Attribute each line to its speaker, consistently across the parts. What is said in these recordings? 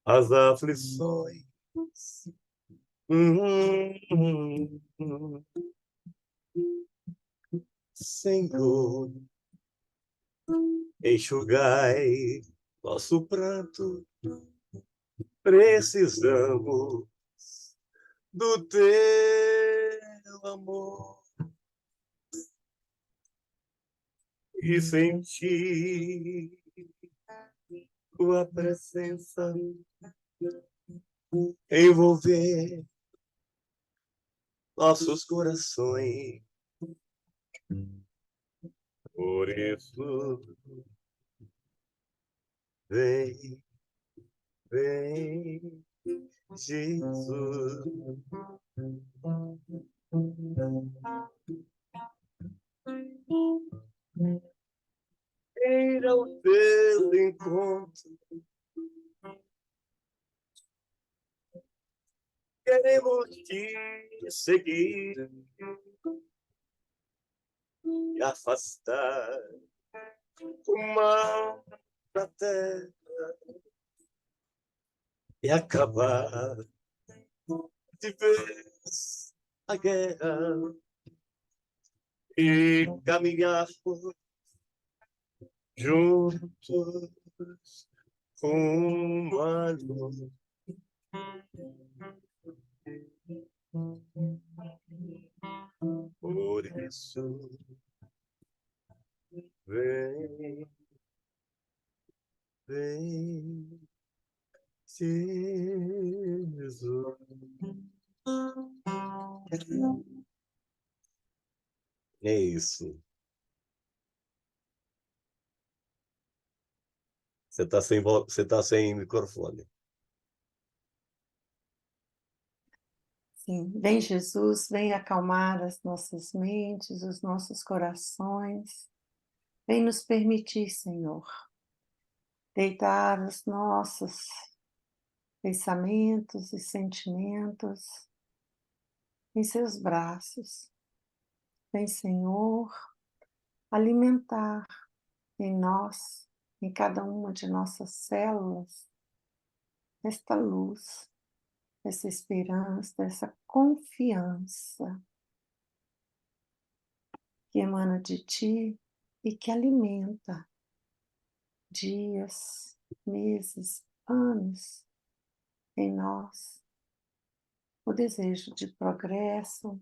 Speaker 1: as aflições. Senhor, enxugai nosso pranto, precisamos do teu amor e sentir tua presença envolver nossos corações. Por isso, vem, vem, Jesus. Ir ao teu encontro, queremos te seguir e afastar o mal da terra e acabar de vez a guerra e caminhar juntos com a luz. Por isso, vem, vem, Jesus. É isso. Você tá sem microfone.
Speaker 2: Sim, vem Jesus, vem acalmar as nossas mentes, os nossos corações. Vem nos permitir, Senhor, deitar os nossos pensamentos e sentimentos em seus braços. Vem, Senhor, alimentar em nós, em cada uma de nossas células, esta luz, essa esperança, essa confiança que emana de Ti e que alimenta dias, meses, anos em nós o desejo de progresso,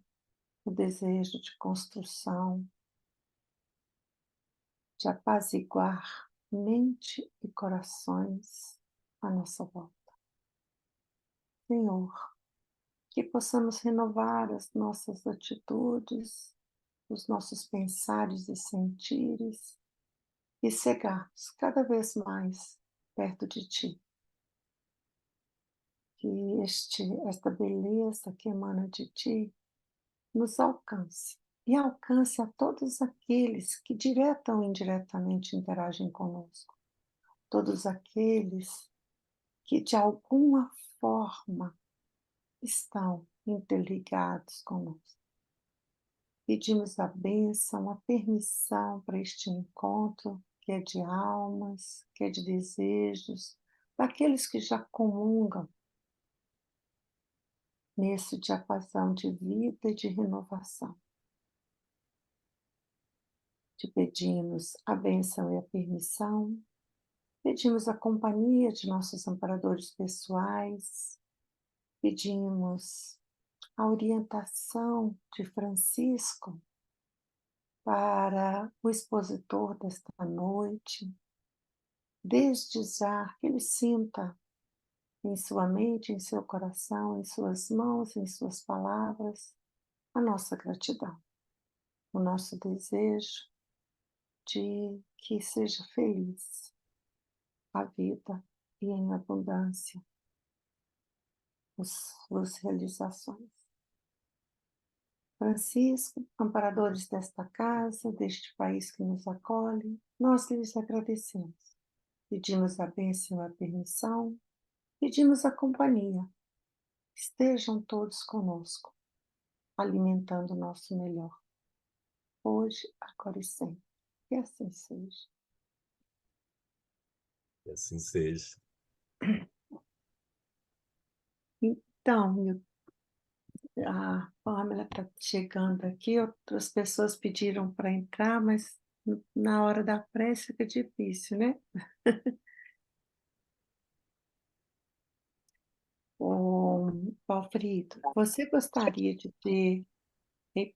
Speaker 2: o desejo de construção, de apaziguar mente e corações à nossa volta. Senhor, que possamos renovar as nossas atitudes, os nossos pensares e sentires e chegarmos cada vez mais perto de Ti. Que esta beleza que emana de Ti nos alcance e alcance a todos aqueles que direta ou indiretamente interagem conosco, todos aqueles que de alguma forma estão interligados conosco. Pedimos a bênção, a permissão para este encontro, que é de almas, que é de desejos, daqueles que já comungam nesse diapasão de vida e de renovação. Te pedimos a bênção e a permissão, pedimos a companhia de nossos amparadores pessoais, pedimos a orientação de Francisco para o expositor desta noite, desde já que ele sinta em sua mente, em seu coração, em suas mãos, em suas palavras, a nossa gratidão, o nosso desejo de que seja feliz a vida e em abundância as realizações. Francisco, amparadores desta casa, deste país que nos acolhe, nós lhes agradecemos. Pedimos a bênção e a permissão, pedimos a companhia. Estejam todos conosco, alimentando o nosso melhor, hoje, agora e sempre. Que assim seja.
Speaker 1: Que assim seja.
Speaker 2: Então, a Pamela está chegando aqui, outras pessoas pediram para entrar, mas na hora da prece fica difícil, né? Ô, Valfrido, você gostaria de ter, e-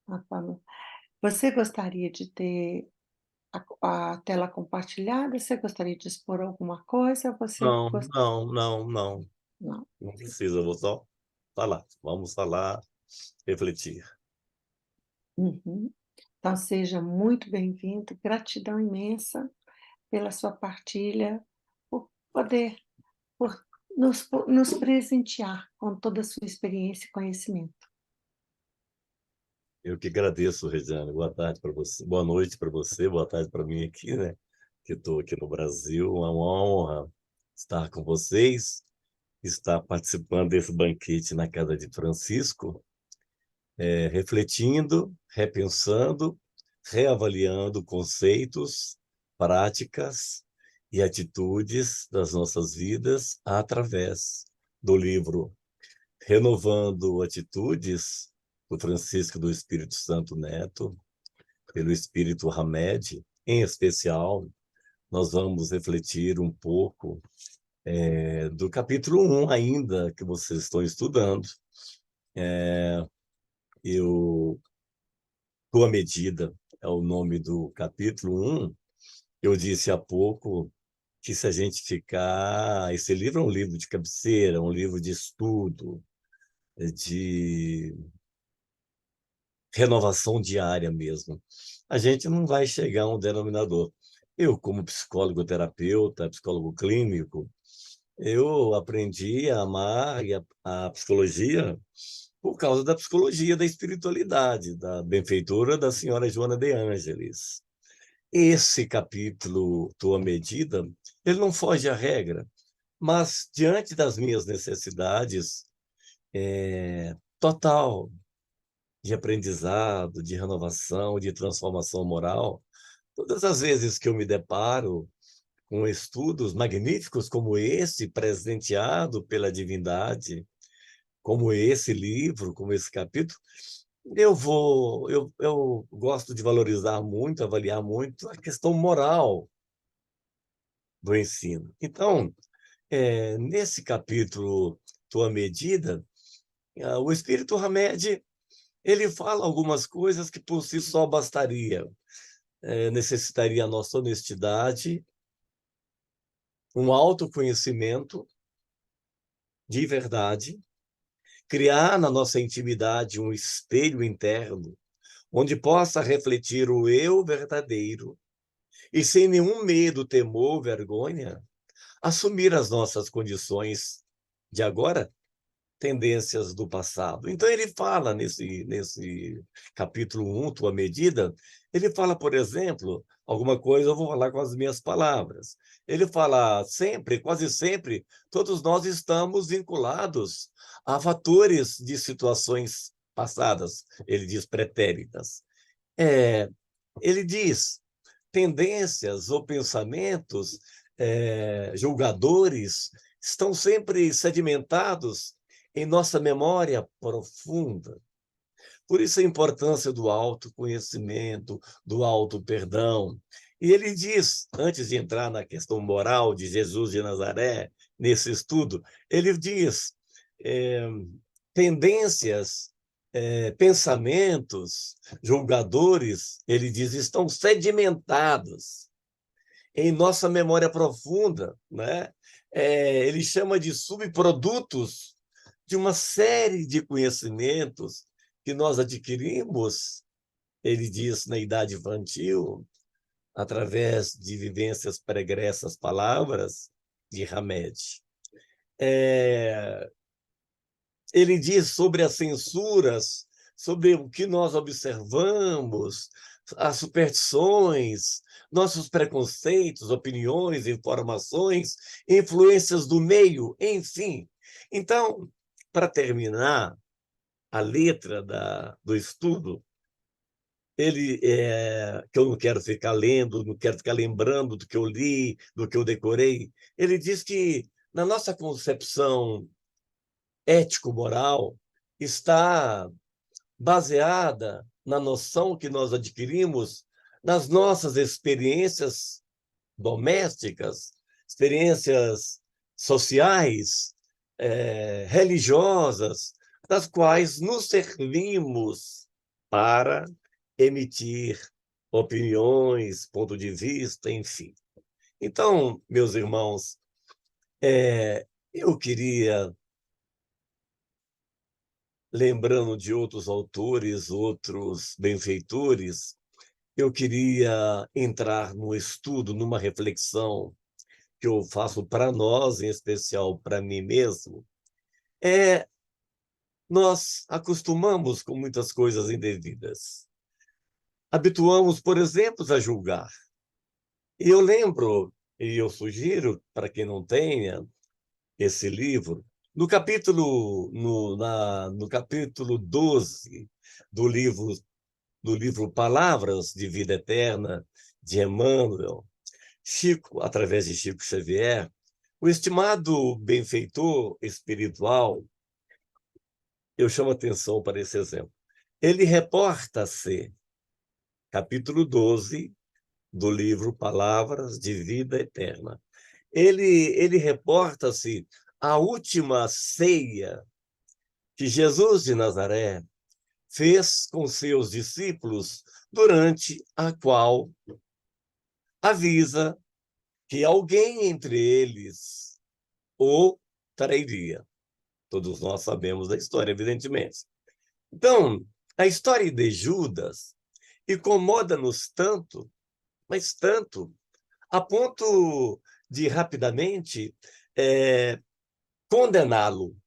Speaker 2: a Pamela, você gostaria de ter a tela compartilhada? Você gostaria de expor alguma coisa? Você
Speaker 1: Não,
Speaker 2: gostaria?
Speaker 1: não, não, não.
Speaker 2: Não.
Speaker 1: Não precisa, eu vou só falar. Vamos falar, refletir.
Speaker 2: Uhum. Então, seja muito bem-vindo, gratidão imensa pela sua partilha, por poder, por nos presentear com toda a sua experiência e conhecimento.
Speaker 1: Eu que agradeço, Regiane. Boa tarde para você, boa noite para você, boa tarde para mim aqui, né? Que estou aqui no Brasil. É uma honra estar com vocês, estar participando desse banquete na casa de Francisco, refletindo, repensando, reavaliando conceitos, práticas e atitudes das nossas vidas através do livro Renovando Atitudes, do Francisco do Espírito Santo Neto, pelo Espírito Hamed. Em especial, nós vamos refletir um pouco do capítulo 1 ainda, que vocês estão estudando. Eu, Tua Medida é o nome do capítulo 1. Eu disse há pouco que se a gente ficar... Esse livro é um livro de cabeceira, um livro de estudo, de renovação diária mesmo. A gente não vai chegar a um denominador. Eu, como psicólogo terapeuta, psicólogo clínico, eu aprendi a amar a psicologia por causa da psicologia da espiritualidade, da benfeitora da senhora Joana de Ângeles. Esse capítulo, Tua Medida, ele não foge à regra, mas diante das minhas necessidades total de aprendizado, de renovação, de transformação moral, todas as vezes que eu me deparo com estudos magníficos como esse, presenteado pela divindade, como esse livro, como esse capítulo, eu gosto de valorizar muito, avaliar muito a questão moral do ensino. Então, nesse capítulo, Tua Medida, o Espírito Hamed, ele fala algumas coisas que por si só bastaria. Necessitaria a nossa honestidade, um autoconhecimento de verdade, criar na nossa intimidade um espelho interno, onde possa refletir o eu verdadeiro e, sem nenhum medo, temor, vergonha, assumir as nossas condições de agora, tendências do passado. Então, ele fala nesse capítulo 1, Tua Medida, ele fala, por exemplo, alguma coisa, eu vou falar com as minhas palavras. Ele fala sempre, quase sempre, todos nós estamos vinculados a fatores de situações passadas, ele diz pretéritas. Ele diz tendências ou pensamentos julgadores estão sempre sedimentados em nossa memória profunda. Por isso a importância do autoconhecimento, do auto-perdão. E ele diz, antes de entrar na questão moral de Jesus de Nazaré, nesse estudo, ele diz tendências, pensamentos, julgadores, ele diz, estão sedimentados em nossa memória profunda, né? Ele chama de subprodutos de uma série de conhecimentos que nós adquirimos, ele diz, na idade infantil, através de vivências pregressas, palavras de Hamed. Ele diz sobre as censuras, sobre o que nós observamos, as superstições, nossos preconceitos, opiniões, informações, influências do meio, enfim. Então, para terminar, a letra do estudo, que eu não quero ficar lendo, não quero ficar lembrando do que eu li, do que eu decorei. Ele diz que na nossa concepção ético-moral está baseada na noção que nós adquirimos nas nossas experiências domésticas, experiências sociais, religiosas, das quais nos servimos para emitir opiniões, ponto de vista, enfim. Então, meus irmãos, eu queria, lembrando de outros autores, outros benfeitores, eu queria entrar num estudo, numa reflexão que eu faço para nós, em especial para mim mesmo. Nós acostumamos com muitas coisas indevidas. Habituamos, por exemplo, a julgar. E eu lembro, e eu sugiro, para quem não tenha esse livro, no capítulo 12 do livro Palavras de Vida Eterna, de Emmanuel, Chico, através de Chico Xavier, o estimado benfeitor espiritual, eu chamo atenção para esse exemplo. Ele reporta-se, capítulo 12 do livro Palavras de Vida Eterna. Ele reporta-se à última ceia que Jesus de Nazaré fez com seus discípulos, durante a qual avisa que alguém entre eles o trairia. Todos nós sabemos da história, evidentemente. Então, a história de Judas incomoda-nos tanto, mas tanto, a ponto de rapidamente condená-lo,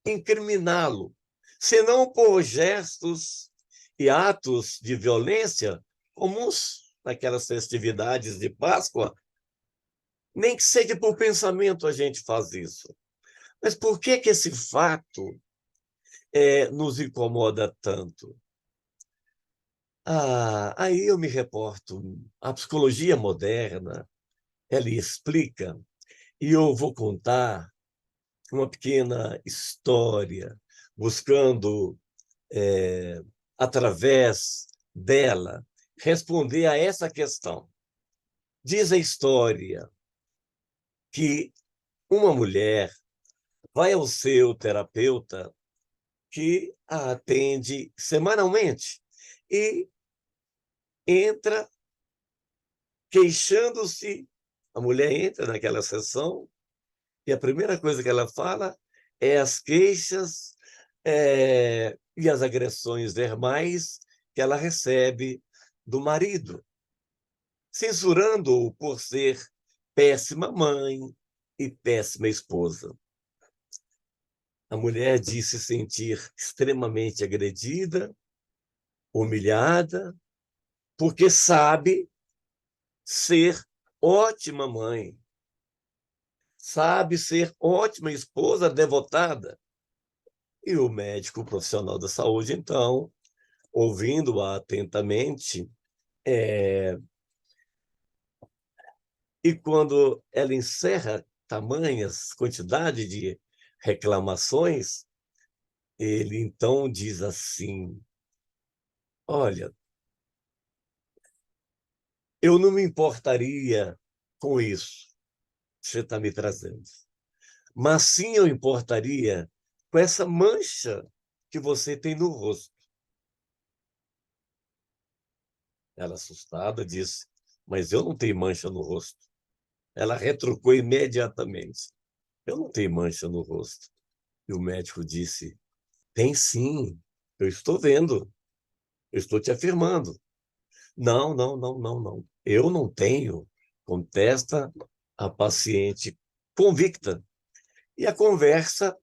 Speaker 1: incriminá-lo, senão por gestos e atos de violência comuns naquelas festividades de Páscoa. Nem que seja por pensamento a gente faz isso. Mas por que esse fato nos incomoda tanto? Aí eu me reporto. A psicologia moderna, ela explica, e eu vou contar uma pequena história, buscando, através dela, responder a essa questão. Diz a história que uma mulher vai ao seu terapeuta, que a atende semanalmente, e entra queixando-se. A mulher entra naquela sessão e a primeira coisa que ela fala é as queixas, e as agressões verbais que ela recebe do marido, censurando-o por ser péssima mãe e péssima esposa. A mulher diz se sentir extremamente agredida, humilhada, porque sabe ser ótima mãe, sabe ser ótima esposa devotada. E o médico profissional da saúde, então, ouvindo-a atentamente, e quando ela encerra tamanhas quantidade de reclamações, ele então diz assim: olha, eu não me importaria com isso que você está me trazendo, mas sim eu importaria com essa mancha que você tem no rosto. Ela, assustada, disse: mas eu não tenho mancha no rosto. Ela retrucou imediatamente: eu não tenho mancha no rosto. E o médico disse: tem sim, eu estou vendo, eu estou te afirmando. Não, não, não, não, não. Eu não tenho, contesta a paciente convicta. E a conversa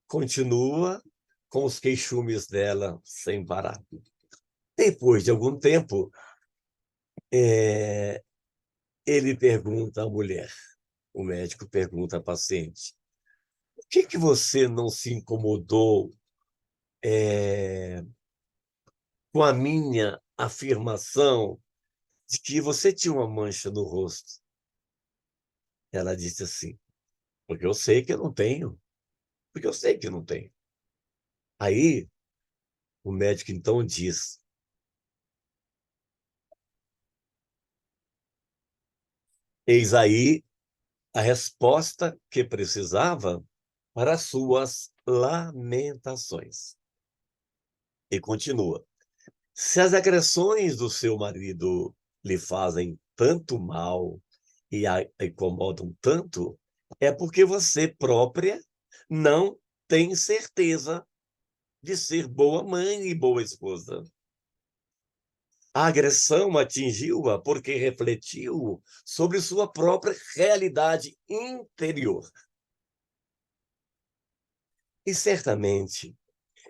Speaker 1: continua com os queixumes dela sem parar. Depois de algum tempo, ele pergunta à mulher, o médico pergunta à paciente: por que você não se incomodou com a minha afirmação de que você tinha uma mancha no rosto? Ela disse assim: porque eu sei que eu não tenho, porque eu sei que eu não tenho. Aí, o médico então diz: eis aí a resposta que precisava para as suas lamentações. E continua: se as agressões do seu marido lhe fazem tanto mal e a incomodam tanto, é porque você própria não tem certeza de ser boa mãe e boa esposa. A agressão atingiu-a porque refletiu sobre sua própria realidade interior. E certamente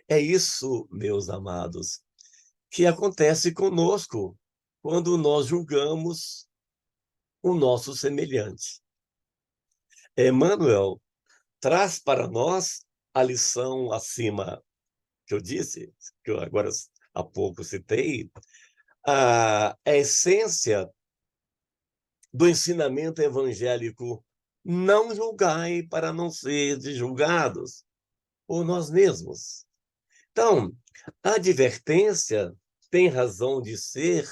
Speaker 1: é isso, meus amados, que acontece conosco quando nós julgamos o nosso semelhante. Emmanuel traz para nós a lição acima que eu disse, que eu agora há pouco citei, a essência do ensinamento evangélico: não julgai para não seres julgados por nós mesmos. Então, a advertência tem razão de ser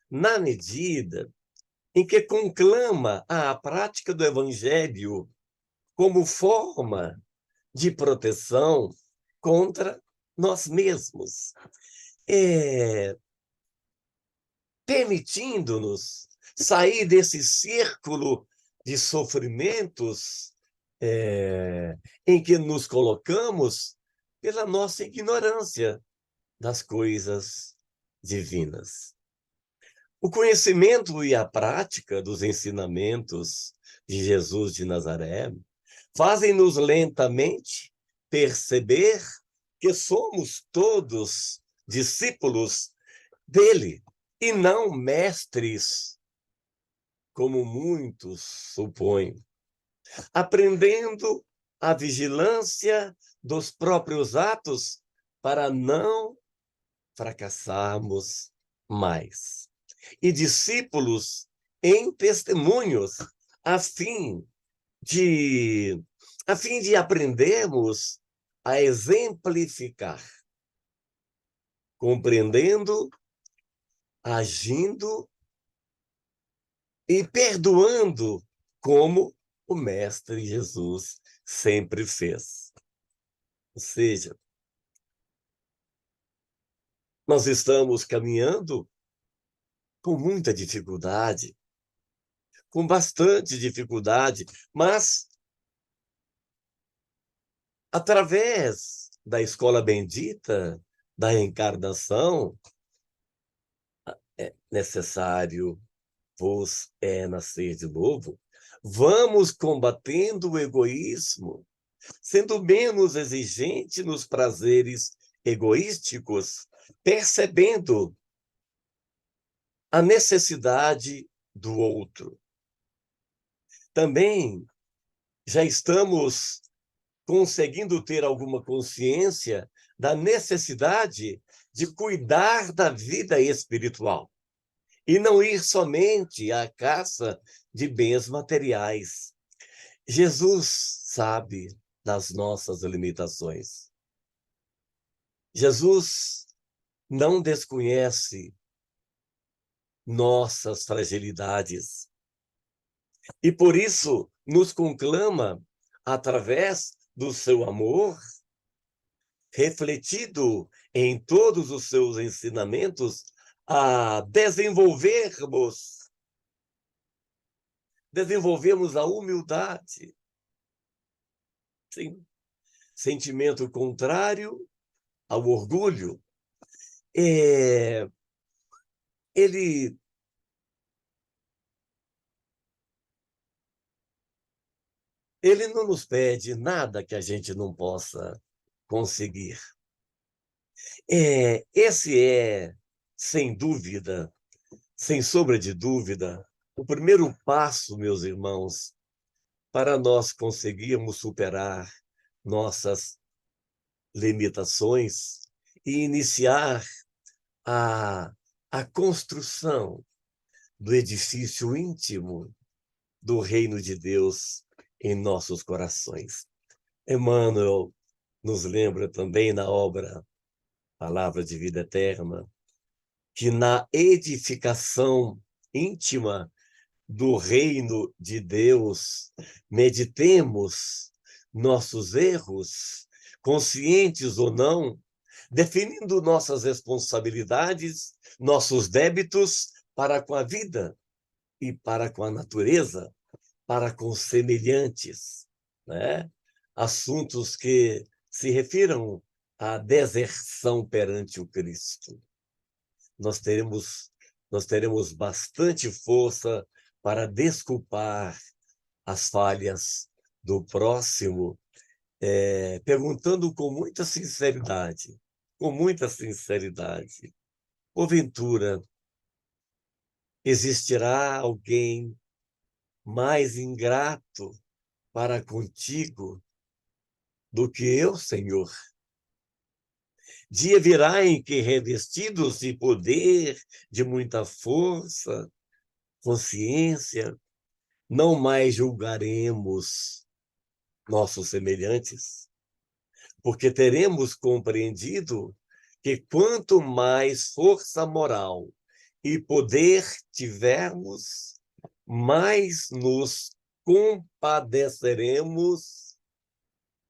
Speaker 1: na medida em que conclama a prática do evangelho como forma de proteção contra nós mesmos, é, permitindo-nos sair desse círculo de sofrimentos em que nos colocamos pela nossa ignorância das coisas divinas. O conhecimento e a prática dos ensinamentos de Jesus de Nazaré fazem-nos lentamente perceber que somos todos discípulos dele e não mestres, como muitos supõem, aprendendo a vigilância dos próprios atos para não fracassarmos mais. E discípulos em testemunhos, a fim de aprendermos a exemplificar, compreendendo, agindo e perdoando como o Mestre Jesus sempre fez. Ou seja, nós estamos caminhando com muita dificuldade, com bastante dificuldade, mas através da escola bendita da reencarnação, é necessário vos é nascer de novo, vamos combatendo o egoísmo, sendo menos exigente nos prazeres egoísticos, percebendo a necessidade do outro. Também já estamos conseguindo ter alguma consciência da necessidade de cuidar da vida espiritual e não ir somente à caça de bens materiais. Jesus sabe das nossas limitações. Jesus não desconhece nossas fragilidades e por isso nos conclama através do seu amor, refletido em todos os seus ensinamentos, a desenvolvermos a humildade. Sim. Sentimento contrário ao orgulho. Ele não nos pede nada que a gente não possa conseguir. Esse é, sem dúvida, sem sombra de dúvida, o primeiro passo, meus irmãos, para nós conseguirmos superar nossas limitações e iniciar a construção do edifício íntimo do reino de Deus em nossos corações. Emmanuel nos lembra também na obra Palavra de Vida Eterna, que na edificação íntima do reino de Deus, meditemos nossos erros, conscientes ou não, definindo nossas responsabilidades, nossos débitos para com a vida e para com a natureza, para com os semelhantes, né? Assuntos que se refiram à deserção perante o Cristo. Nós teremos bastante força para desculpar as falhas do próximo, perguntando com muita sinceridade, porventura, existirá alguém mais ingrato para contigo do que eu, Senhor? Dia virá em que, revestidos de poder, de muita força, consciência, não mais julgaremos nossos semelhantes, porque teremos compreendido que quanto mais força moral e poder tivermos, mais nos compadeceremos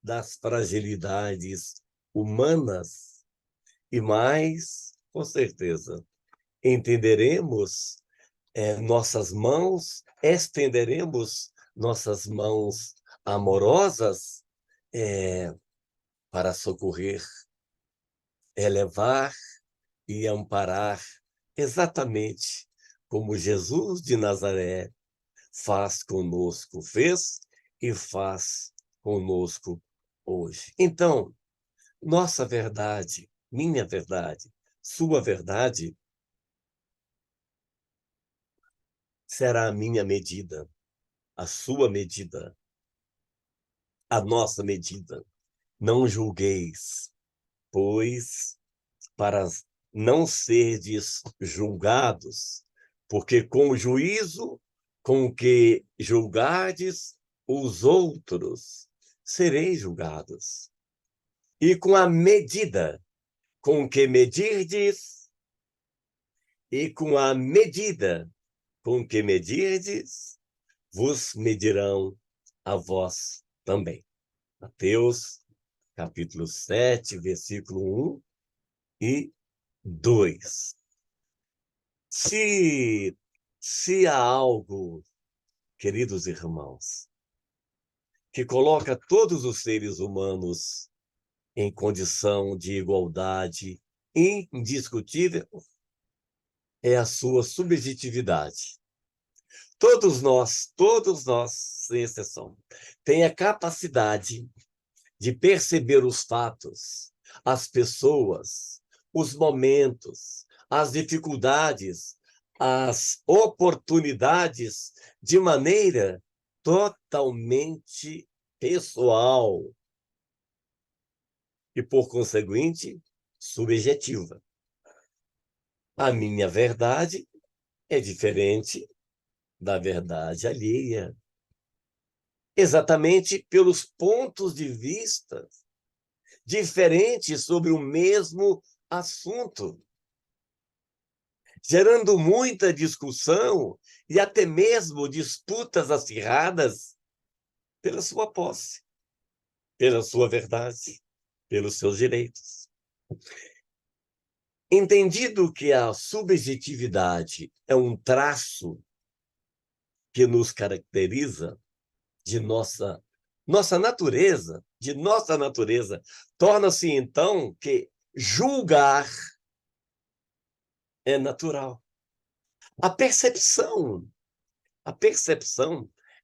Speaker 1: das fragilidades humanas e mais, com certeza, entenderemos nossas mãos, estenderemos nossas mãos amorosas para socorrer, elevar e amparar, exatamente como Jesus de Nazaré fez e faz conosco hoje. Então, nossa verdade, minha verdade, sua verdade, será a minha medida, a sua medida, a nossa medida. Não julgueis, pois, para não serdes julgados, porque com o juízo com que julgardes os outros, sereis julgados. E com a medida com que medirdes, e com a medida com que medirdes, vos medirão a vós também. Mateus, capítulo 7, versículo 1 e 2. Se há algo, queridos irmãos, que coloca todos os seres humanos em condição de igualdade indiscutível, é a sua subjetividade. Todos nós, sem exceção, têm a capacidade de perceber os fatos, as pessoas, os momentos, as dificuldades, as oportunidades de maneira totalmente pessoal e, por conseguinte, subjetiva. A minha verdade é diferente da verdade alheia, exatamente pelos pontos de vista diferentes sobre o mesmo assunto, gerando muita discussão e até mesmo disputas acirradas pela sua posse, pela sua verdade, pelos seus direitos. Entendido que a subjetividade é um traço que nos caracteriza de nossa natureza, torna-se então que julgar é natural. A percepção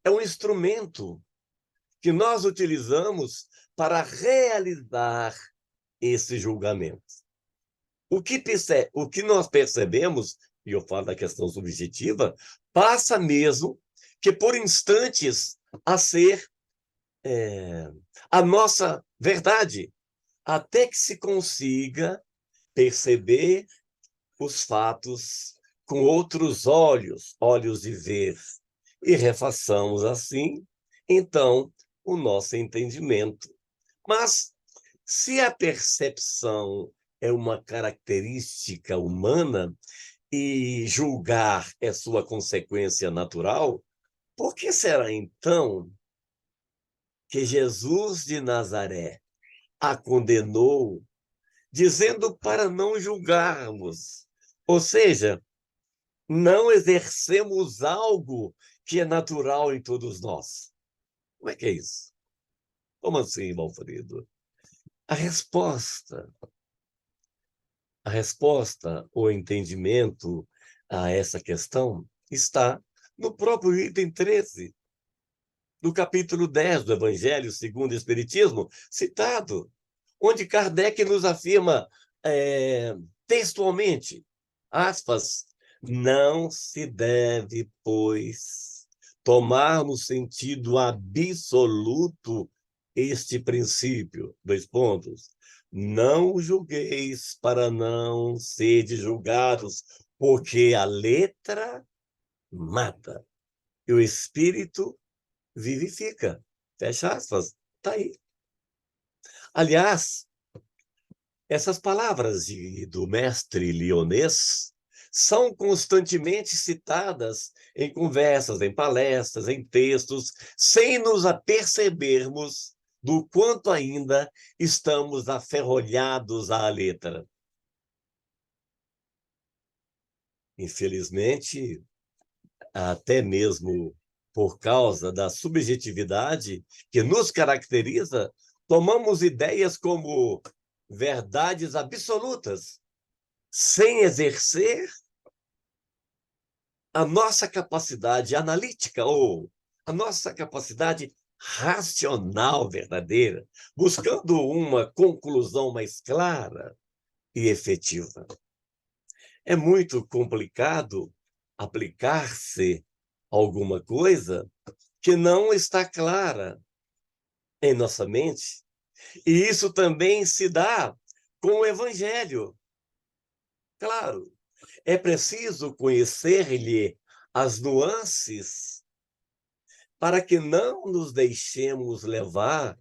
Speaker 1: é um instrumento que nós utilizamos para realizar esse julgamento. O que nós percebemos, e eu falo da questão subjetiva, passa mesmo que por instantes a ser a nossa verdade, até que se consiga perceber os fatos com outros olhos, olhos de ver, e refaçamos assim, então, o nosso entendimento. Mas, se a percepção é uma característica humana e julgar é sua consequência natural, por que será então que Jesus de Nazaré a condenou, dizendo para não julgarmos? Ou seja, não exercemos algo que é natural em todos nós. Como é que é isso? Como assim, Valfrido? A resposta, a resposta, o entendimento a essa questão está no próprio item 13 do capítulo 10 do Evangelho segundo o Espiritismo, citado, onde Kardec nos afirma textualmente, aspas, não se deve, pois, tomar no sentido absoluto este princípio, dois pontos, não julgueis para não serdes julgados, porque a letra mata e o espírito vivifica. Fecha aspas. Está aí. Aliás, essas palavras do mestre lionês são constantemente citadas em conversas, em palestras, em textos, sem nos apercebermos do quanto ainda estamos aferrolhados à letra. Infelizmente, até mesmo por causa da subjetividade que nos caracteriza, tomamos ideias como verdades absolutas, sem exercer a nossa capacidade analítica ou a nossa capacidade racional verdadeira, buscando uma conclusão mais clara e efetiva. É muito complicado aplicar-se alguma coisa que não está clara em nossa mente. E isso também se dá com o Evangelho. Claro, é preciso conhecer-lhe as nuances para que não nos deixemos levar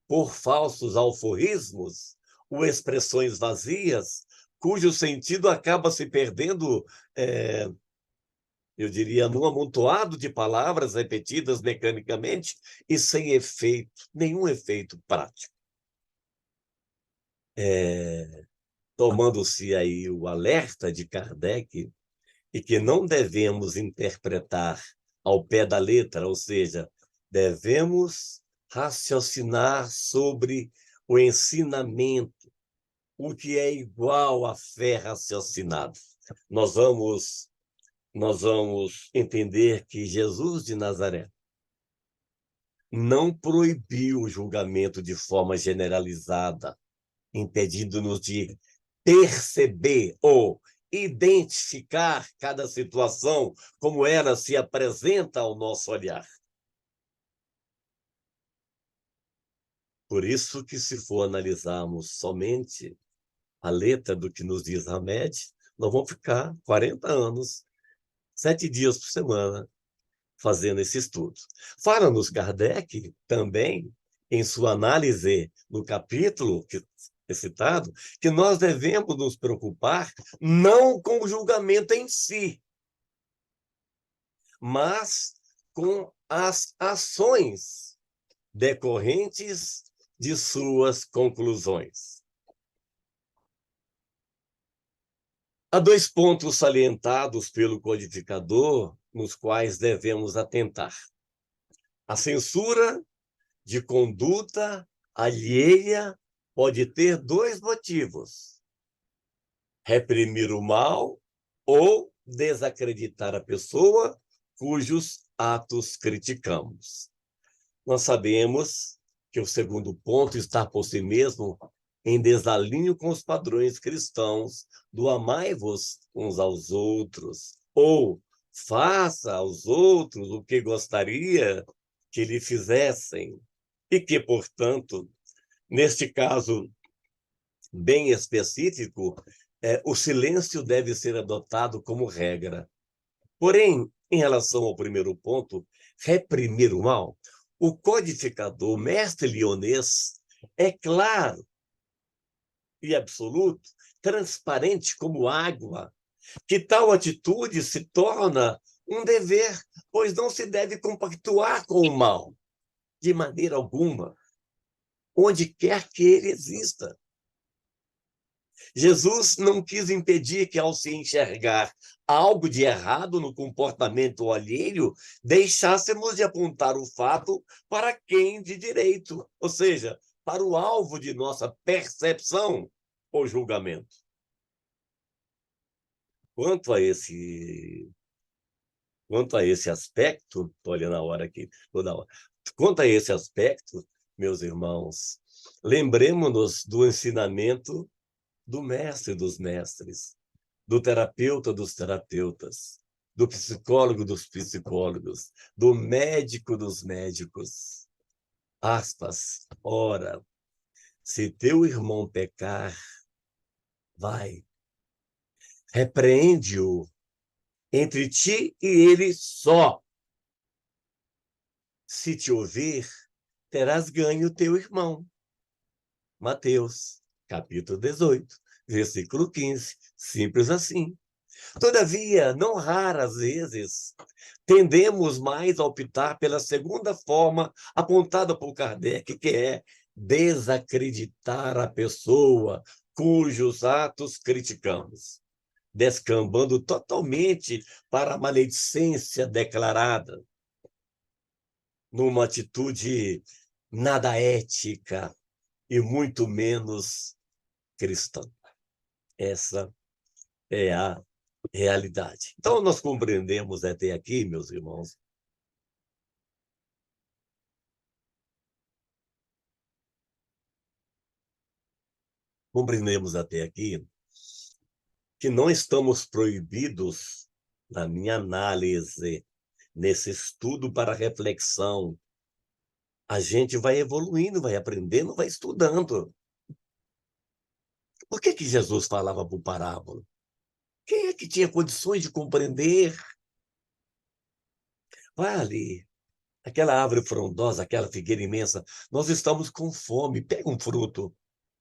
Speaker 1: por falsos alforrismos ou expressões vazias, cujo sentido acaba se perdendo, eu diria, num amontoado de palavras repetidas mecanicamente e sem efeito, nenhum efeito prático. Tomando-se aí o alerta de Kardec, e que não devemos interpretar ao pé da letra, ou seja, devemos raciocinar sobre o ensinamento, o que é igual à fé raciocinada. Nós vamos entender que Jesus de Nazaré não proibiu o julgamento de forma generalizada, impedindo-nos de perceber ou identificar cada situação como ela se apresenta ao nosso olhar. Por isso que, se for analisarmos somente a letra do que nos diz Hamed, nós vamos ficar 40 anos, 7 dias por semana, fazendo esse estudo. Fala-nos Kardec também, em sua análise no capítulo que é citado, que nós devemos nos preocupar não com o julgamento em si, mas com as ações decorrentes de suas conclusões. Há dois pontos salientados pelo codificador nos quais devemos atentar: a censura de conduta alheia pode ter dois motivos: reprimir o mal ou desacreditar a pessoa cujos atos criticamos. Nós sabemos que o segundo ponto está por si mesmo em desalinho com os padrões cristãos do amai-vos uns aos outros, ou faça aos outros o que gostaria que lhe fizessem, e que, portanto, neste caso bem específico, o silêncio deve ser adotado como regra. Porém, em relação ao primeiro ponto, reprimir o mal, o codificador, o mestre lionês, é claro e absoluto, transparente como água, que tal atitude se torna um dever, pois não se deve compactuar com o mal, de maneira alguma, onde quer que ele exista. Jesus não quis impedir que, ao se enxergar algo de errado no comportamento alheio, deixássemos de apontar o fato para quem de direito, ou seja, para o alvo de nossa percepção ou julgamento. Quanto a esse, quanto a esse aspecto, estou olhando a hora aqui, toda hora. Quanto a esse aspecto, meus irmãos, lembremos-nos do ensinamento do mestre dos mestres, do terapeuta dos terapeutas, do psicólogo dos psicólogos, do médico dos médicos. Aspas, ora, se teu irmão pecar, vai, repreende-o entre ti e ele só. Se te ouvir, terás ganho teu irmão. Mateus, capítulo 18, versículo 15. Simples assim. Todavia, não raras vezes, tendemos mais a optar pela segunda forma apontada por Kardec, que é desacreditar a pessoa cujos atos criticamos, descambando totalmente para a maledicência declarada, numa atitude nada ética e muito menos cristã. Essa é a realidade. Então, nós compreendemos até aqui, meus irmãos, compreendemos até aqui que não estamos proibidos, na minha análise, nesse estudo para reflexão. A gente vai evoluindo, vai aprendendo, vai estudando. Por que Jesus falava por parábola? Quem é que tinha condições de compreender? Vai ali, aquela árvore frondosa, aquela figueira imensa, nós estamos com fome, pega um fruto.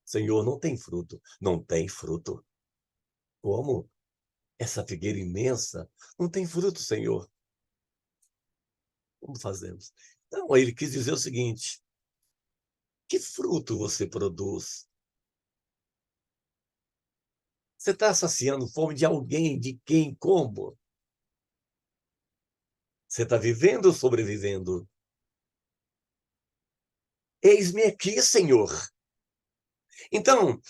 Speaker 1: Senhor, não tem fruto. Não tem fruto. Como? Essa figueira imensa não tem fruto, Senhor. Como fazemos? Então, ele quis dizer o seguinte: que fruto você produz? Você está saciando fome de alguém, de quem, como? Você está vivendo ou sobrevivendo? Eis-me aqui, Senhor. Então,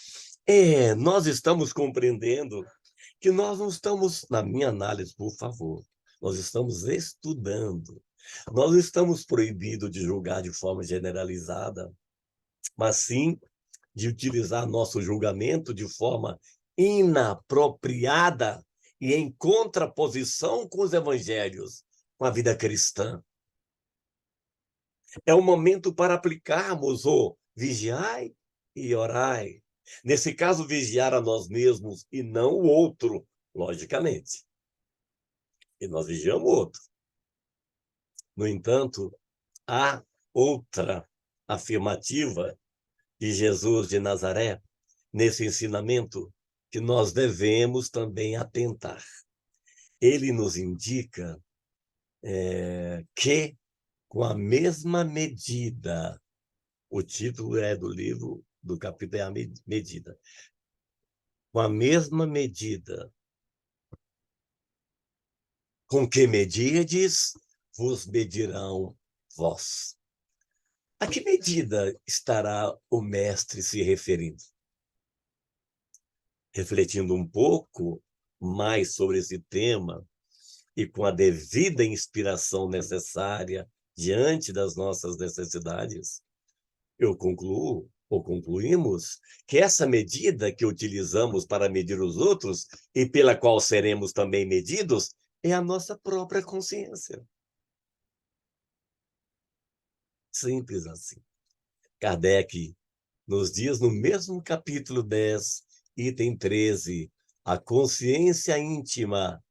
Speaker 1: nós estamos compreendendo que nós não estamos, na minha análise, por favor, nós estamos estudando. Nós não estamos proibidos de julgar de forma generalizada, mas sim de utilizar nosso julgamento de forma inapropriada e em contraposição com os evangelhos, com a vida cristã. É o momento para aplicarmos o vigiai e orai. Nesse caso, vigiar a nós mesmos e não o outro, logicamente. E nós vigiamos o outro. No entanto, há outra afirmativa de Jesus de Nazaré, nesse ensinamento, que nós devemos também atentar. Ele nos indica que, com a mesma medida, o título é do livro, do capítulo é a medida, com a mesma medida com que medirdes, vos medirão vós. A que medida estará o mestre se referindo? Refletindo um pouco mais sobre esse tema e com a devida inspiração necessária diante das nossas necessidades, eu concluo, ou concluímos, que essa medida que utilizamos para medir os outros e pela qual seremos também medidos é a nossa própria consciência. Simples assim. Kardec nos diz no mesmo capítulo 10, item 13, a consciência íntima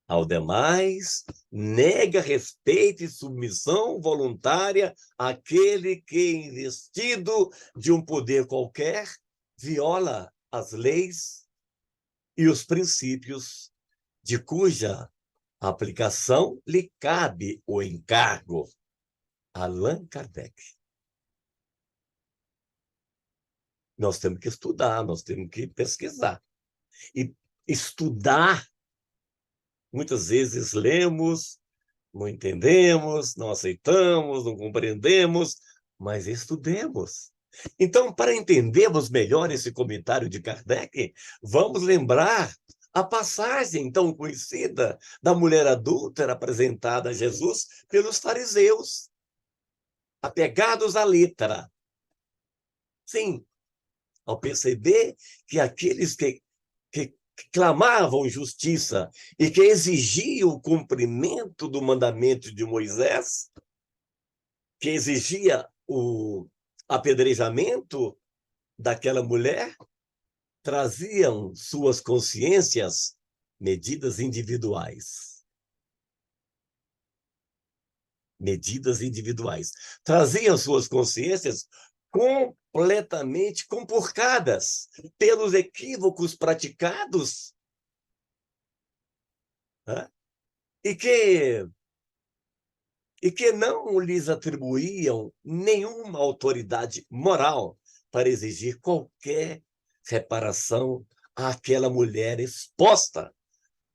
Speaker 1: ao demais, nega respeito e submissão voluntária àquele que, investido de um poder qualquer, viola as leis e os princípios de cuja aplicação lhe cabe o encargo. Allan Kardec. Nós temos que estudar, nós temos que pesquisar. E estudar, muitas vezes lemos, não entendemos, não aceitamos, não compreendemos, mas estudemos. Então, para entendermos melhor esse comentário de Kardec, vamos lembrar a passagem tão conhecida da mulher adúltera apresentada a Jesus pelos fariseus, apegados à letra. Sim, ao perceber que aqueles que clamavam justiça e que exigiam o cumprimento do mandamento de Moisés, que exigia o apedrejamento daquela mulher, traziam suas consciências medidas individuais. Medidas individuais. Traziam suas consciências completamente compurcadas pelos equívocos praticados, né? e que não lhes atribuíam nenhuma autoridade moral para exigir qualquer reparação àquela mulher exposta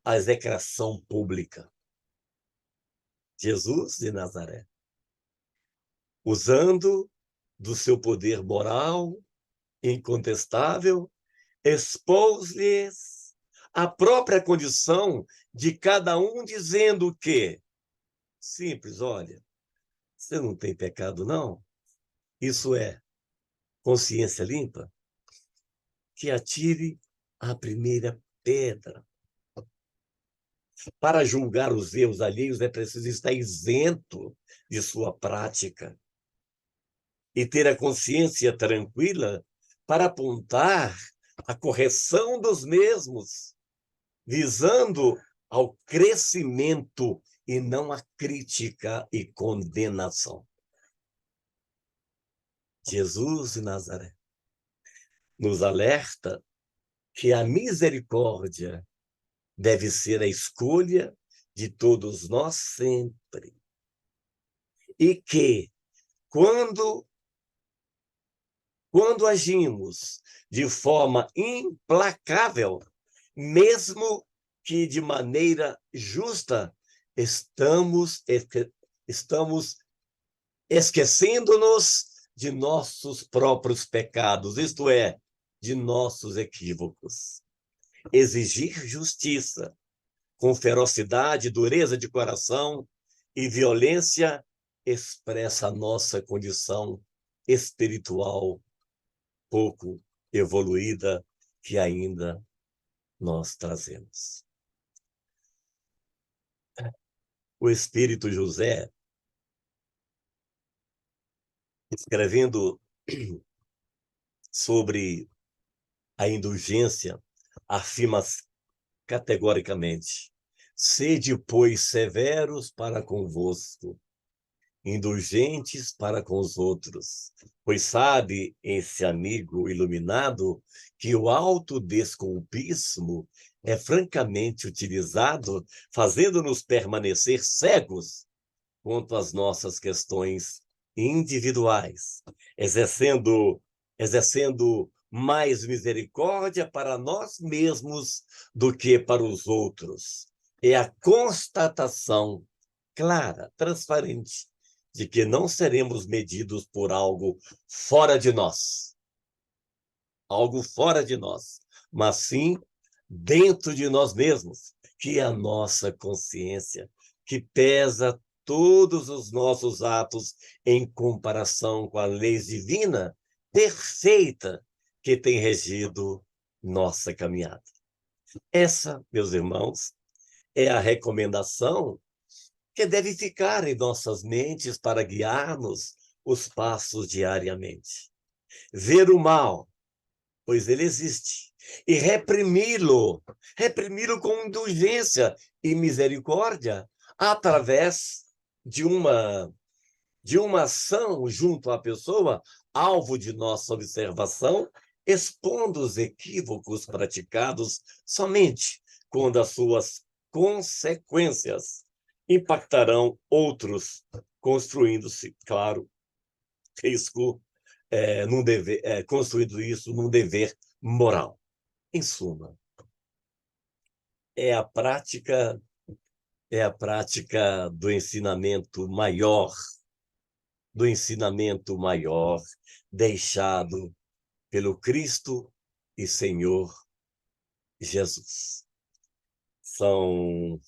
Speaker 1: à execração pública. Jesus de Nazaré, usando do seu poder moral incontestável, expôs-lhes a própria condição de cada um, dizendo que, simples, olha, você não tem pecado, não? Isso é consciência limpa? Que atire a primeira pedra. Para julgar os erros alheios é preciso estar isento de sua prática e ter a consciência tranquila para apontar a correção dos mesmos, visando ao crescimento e não a crítica e condenação. Jesus de Nazaré nos alerta que a misericórdia deve ser a escolha de todos nós sempre. E que, quando agimos de forma implacável, mesmo que de maneira justa, estamos esquecendo-nos de nossos próprios pecados, isto é, de nossos equívocos. Exigir justiça com ferocidade, dureza de coração e violência expressa a nossa condição espiritual pouco evoluída que ainda nós trazemos. O Espírito José, escrevendo sobre a indulgência, afirma categoricamente: sede, pois, severos para convosco, indulgentes para com os outros, pois sabe esse amigo iluminado que o autodesculpismo é francamente utilizado, fazendo-nos permanecer cegos quanto às nossas questões individuais, exercendo mais misericórdia para nós mesmos do que para os outros. É a constatação clara, transparente, de que não seremos medidos por algo fora de nós. Algo fora de nós, mas sim dentro de nós mesmos, que é a nossa consciência, que pesa todos os nossos atos em comparação com a lei divina perfeita que tem regido nossa caminhada. Essa, meus irmãos, é a recomendação que deve ficar em nossas mentes para guiar-nos os passos diariamente. Ver o mal pois ele existe. E reprimi-lo com indulgência e misericórdia, através de uma de uma ação junto à pessoa, alvo de nossa observação, expondo os equívocos praticados somente quando as suas consequências impactarão outros, construindo-se, claro, risco, num dever, construindo isso num dever moral. Em suma, é a prática é a prática do ensinamento maior deixado pelo Cristo e Senhor Jesus. São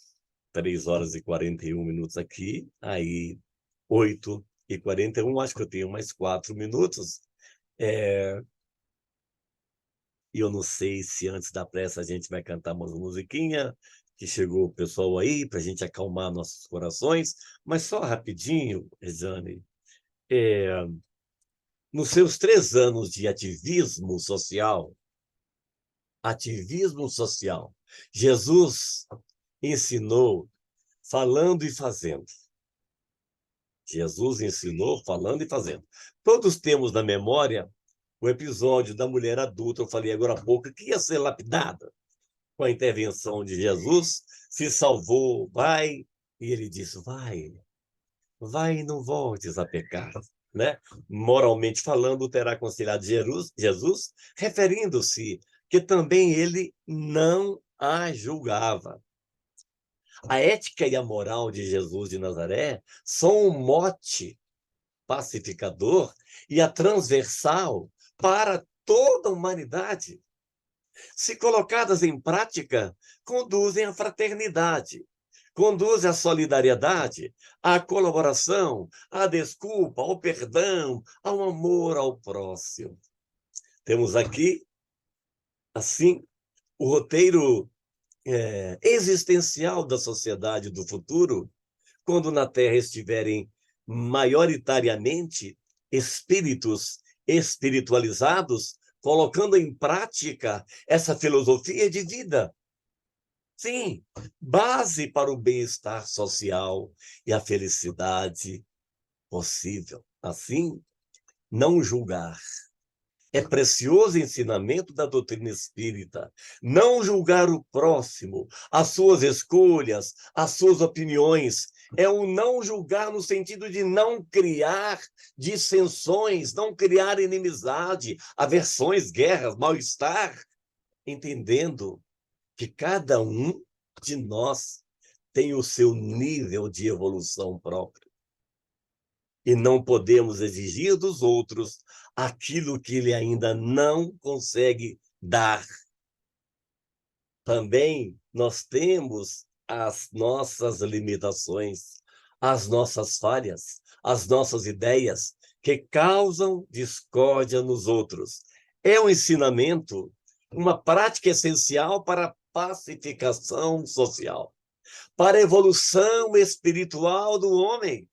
Speaker 1: 3h41 aqui, aí 8h41, acho que eu tenho mais 4 minutos. E eu não sei se antes da pressa a gente vai cantar uma musiquinha, que chegou o pessoal aí, para a gente acalmar nossos corações, mas só rapidinho, Rejane, nos seus 3 anos de ativismo social, Jesus ensinou falando e fazendo. Jesus ensinou falando e fazendo. Todos temos na memória o episódio da mulher adulta, eu falei agora há pouco, que ia ser lapidada. Com a intervenção de Jesus, se salvou, vai, e ele disse, vai e não voltes a pecar. Né? Moralmente falando, terá aconselhado Jesus, referindo-se que também ele não a julgava. A ética e a moral de Jesus de Nazaré são um mote pacificador e a transversal para toda a humanidade. Se colocadas em prática, conduzem à fraternidade, conduzem à solidariedade, à colaboração, à desculpa, ao perdão, ao amor ao próximo. Temos aqui, assim, o roteiro existencial da sociedade do futuro, quando na Terra estiverem maioritariamente espíritos espiritualizados, colocando em prática essa filosofia de vida. Sim, base para o bem-estar social e a felicidade possível. Assim, não julgar. É precioso ensinamento da doutrina espírita. Não julgar o próximo, as suas escolhas, as suas opiniões. É o não julgar no sentido de não criar dissensões, não criar inimizade, aversões, guerras, mal-estar, entendendo que cada um de nós tem o seu nível de evolução próprio. E não podemos exigir dos outros aquilo que ele ainda não consegue dar. Também nós temos as nossas limitações, as nossas falhas, as nossas ideias que causam discórdia nos outros. É um ensinamento, uma prática essencial para a pacificação social, para a evolução espiritual do homem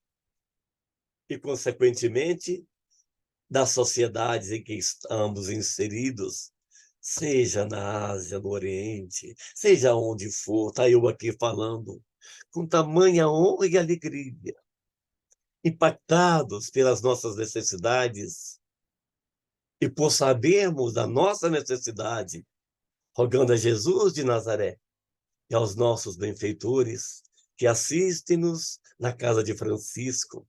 Speaker 1: e, consequentemente, das sociedades em que estamos inseridos, seja na Ásia, no Oriente, seja onde for, está eu aqui falando com tamanha honra e alegria, impactados pelas nossas necessidades e por sabermos da nossa necessidade, rogando a Jesus de Nazaré e aos nossos benfeitores que assistem-nos na casa de Francisco,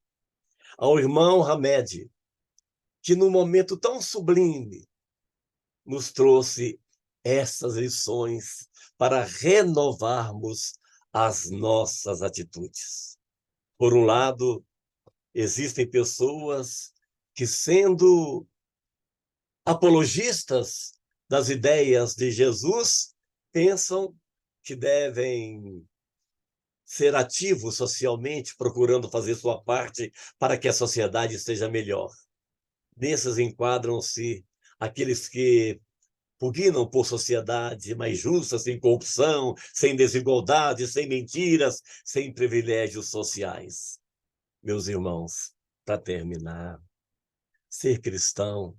Speaker 1: ao irmão Hamed, que num momento tão sublime nos trouxe essas lições para renovarmos as nossas atitudes. Por um lado, existem pessoas que, sendo apologistas das ideias de Jesus, pensam que devem ser ativos socialmente, procurando fazer sua parte para que a sociedade seja melhor. Nesses enquadram-se aqueles que pugnam por sociedade mais justa, sem corrupção, sem desigualdade, sem mentiras, sem privilégios sociais. Meus irmãos, para terminar, ser cristão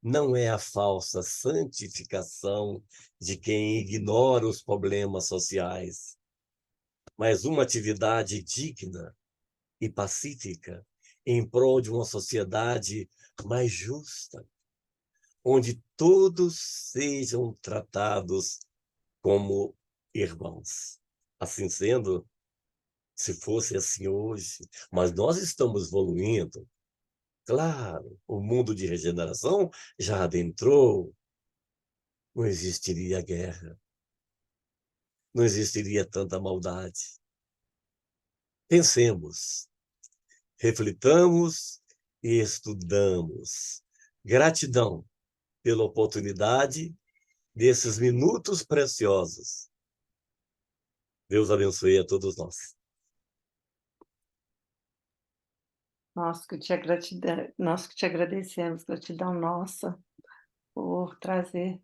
Speaker 1: não é a falsa santificação de quem ignora os problemas sociais, mas uma atividade digna e pacífica em prol de uma sociedade mais justa, onde todos sejam tratados como irmãos. Assim sendo, se fosse assim hoje, mas nós estamos evoluindo. Claro, o mundo de regeneração já adentrou, não existiria guerra, não existiria tanta maldade. Pensemos, reflitamos e estudamos. Gratidão pela oportunidade desses minutos preciosos. Deus abençoe a todos nós.
Speaker 2: Nós que te agradecemos, gratidão nossa por trazer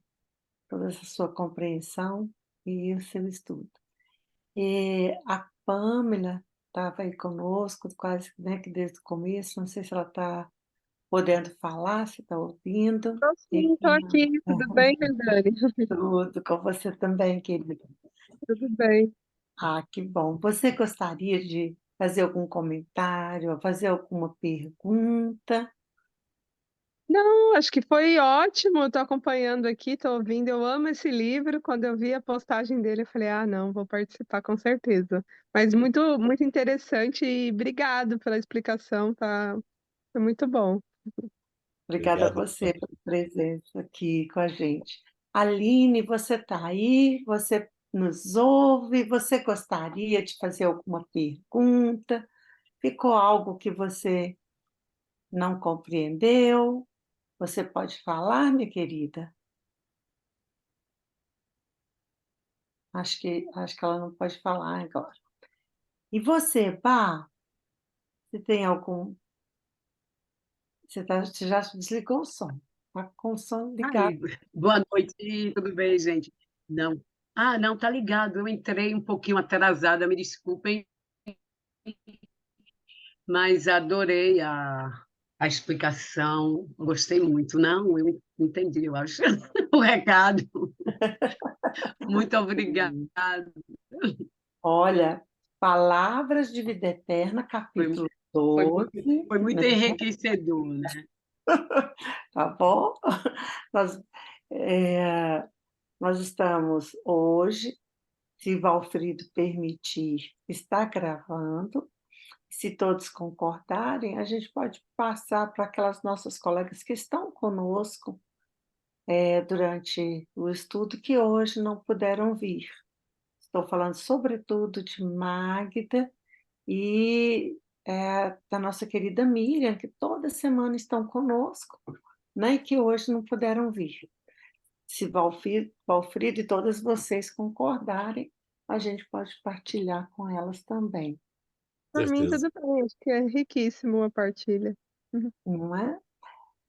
Speaker 2: toda essa sua compreensão e o seu estudo. E a Pamela estava aí conosco quase, né, que desde o começo, não sei se ela está podendo falar, se está ouvindo.
Speaker 3: Tô sim, tô aqui. Tudo bem, Dani?
Speaker 2: Tudo com você também, querida.
Speaker 3: Tudo bem.
Speaker 2: Ah, que bom. Você gostaria de fazer algum comentário, ou fazer alguma pergunta?
Speaker 3: Não, acho que foi ótimo. Eu tô acompanhando aqui, tô ouvindo. Eu amo esse livro. Quando eu vi a postagem dele, eu falei: ah, não, vou participar com certeza. Mas muito, muito interessante e obrigado pela explicação, tá? Foi muito bom.
Speaker 2: Obrigada a
Speaker 1: Obrigado.
Speaker 2: você pela presença aqui com a gente. Aline, você está aí? Você nos ouve? Você gostaria de fazer alguma pergunta? Ficou algo que você não compreendeu? Você pode falar, minha querida? Acho que ela não pode falar agora. E você, Bá, você tem algum. Você já desligou o som? Está com o som ligado.
Speaker 4: Ai, boa noite, tudo bem, gente? Não. Ah, não, tá ligado. Eu entrei um pouquinho atrasada, me desculpem, mas adorei a explicação. Gostei muito. Não, eu entendi, eu acho, o recado. Muito obrigada.
Speaker 2: Olha, Palavras de Vida Eterna,
Speaker 4: Foi,
Speaker 2: capítulo
Speaker 4: foi,
Speaker 2: 12,
Speaker 4: foi muito
Speaker 2: né?
Speaker 4: enriquecedor, né?
Speaker 2: Tá bom? Nós, é, nós estamos hoje, se Valfrido permitir, está gravando. Se todos concordarem, a gente pode passar para aquelas nossas colegas que estão conosco durante o estudo que hoje não puderam vir. Estou falando sobretudo de Magda e da nossa querida Miriam, que toda semana estão conosco, né, e que hoje não puderam vir. Se Valfrido e todas vocês concordarem, a gente pode partilhar com elas também,
Speaker 3: Por mim,
Speaker 1: Certeza.
Speaker 3: tudo bem. Acho que é riquíssimo a partilha. Uhum.
Speaker 2: não é?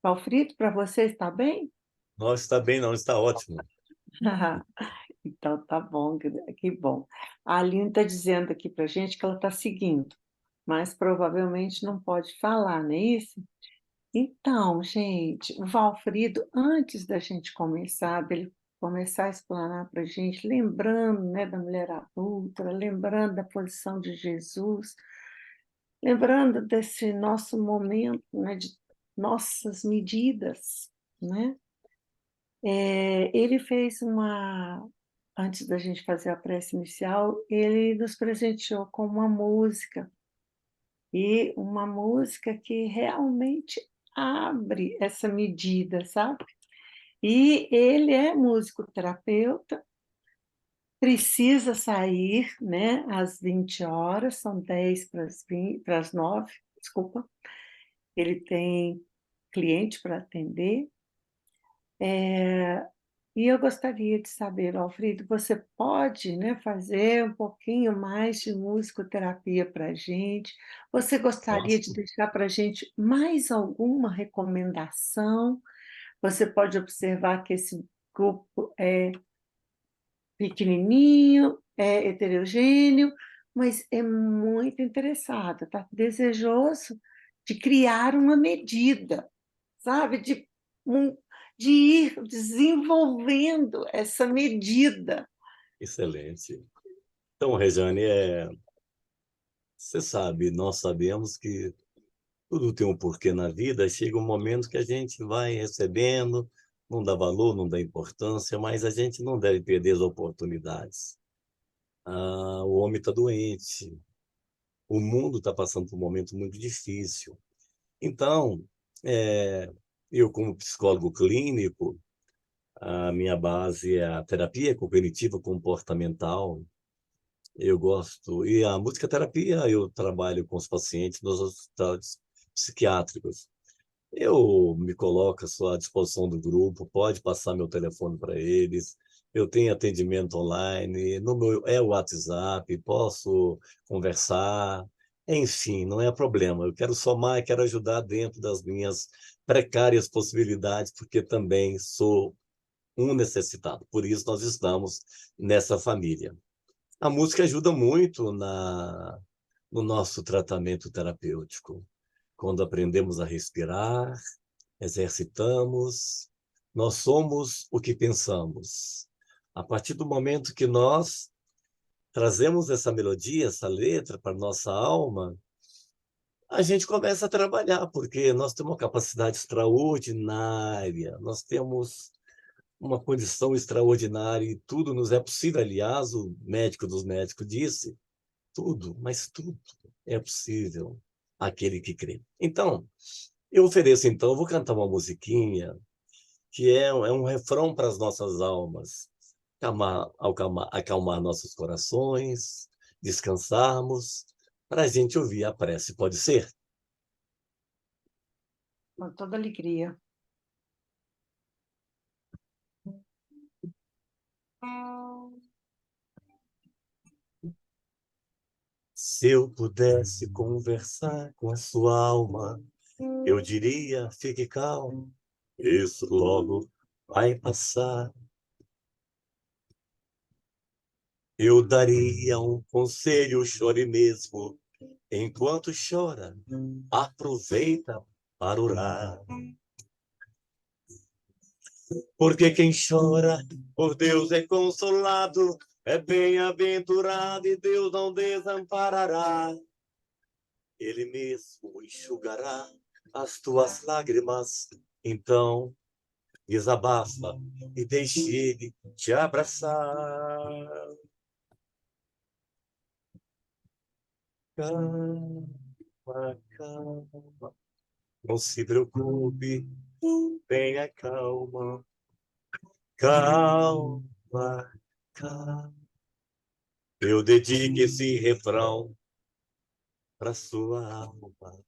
Speaker 2: Valfrido, para você está bem?
Speaker 1: Não está bem, não, está ótimo.
Speaker 2: Então tá bom, que bom. A Aline está dizendo aqui para a gente que ela está seguindo, mas provavelmente não pode falar, não é isso? Então, gente, o Valfrido, antes da gente começar, dele começar a explanar para a gente, lembrando, né, da mulher adulta, lembrando da posição de Jesus, lembrando desse nosso momento, né, de nossas medidas, né? Ele fez antes da gente fazer a prece inicial, ele nos presenteou com uma música, e uma música que realmente abre essa medida, sabe? E ele é musicoterapeuta, precisa sair, né, às 20 horas, são 10 para as 9, desculpa. Ele tem cliente para atender. E eu gostaria de saber, Alfredo, você pode, né, fazer um pouquinho mais de musicoterapia para a gente? Você gostaria de
Speaker 1: Posso?
Speaker 2: deixar para a gente mais alguma recomendação? Você pode observar que esse grupo é pequenininho, é heterogêneo, mas é muito interessado, está desejoso de criar uma medida, sabe? Um, de ir desenvolvendo essa medida.
Speaker 1: Excelente. Então, Rejane, você sabe, nós sabemos que tudo tem um porquê na vida. Chega um momento que a gente vai recebendo, não dá valor, não dá importância, mas a gente não deve perder as oportunidades. O homem está doente, o mundo está passando por um momento muito difícil. Então, eu, como psicólogo clínico, a minha base é a terapia cognitiva comportamental. Eu gosto. E a musicoterapia, eu trabalho com os pacientes nos hospitais psiquiátricos. Eu me coloco à sua disposição do grupo, pode passar meu telefone para eles. Eu tenho atendimento online, no meu o WhatsApp, posso conversar. Enfim, não é problema. Eu quero somar, quero ajudar dentro das minhas precárias possibilidades, porque também sou um necessitado. Por isso nós estamos nessa família. A música ajuda muito no nosso tratamento terapêutico. Quando aprendemos a respirar, exercitamos, nós somos o que pensamos. A partir do momento que nós trazemos essa melodia, essa letra para nossa alma, a gente começa a trabalhar, porque nós temos uma capacidade extraordinária, nós temos uma condição extraordinária e tudo nos é possível. Aliás, o médico dos médicos disse, tudo, mas tudo é possível àquele que crê. Então, eu ofereço, então, eu vou cantar uma musiquinha que é um refrão para as nossas almas, acalmar nossos corações, descansarmos, para a gente ouvir a prece, pode ser?
Speaker 2: Com toda alegria.
Speaker 1: Se eu pudesse conversar com a sua alma, eu diria, fique calmo, isso logo vai passar. Eu daria um conselho, chore mesmo. Enquanto chora, aproveita para orar. Porque quem chora por Deus é consolado, é bem-aventurado e Deus não desamparará. Ele mesmo enxugará as tuas lágrimas. Então, desabafa e deixe ele te abraçar. Calma, calma, não se preocupe, tenha calma. Calma, calma. Eu dedico esse refrão para sua alma.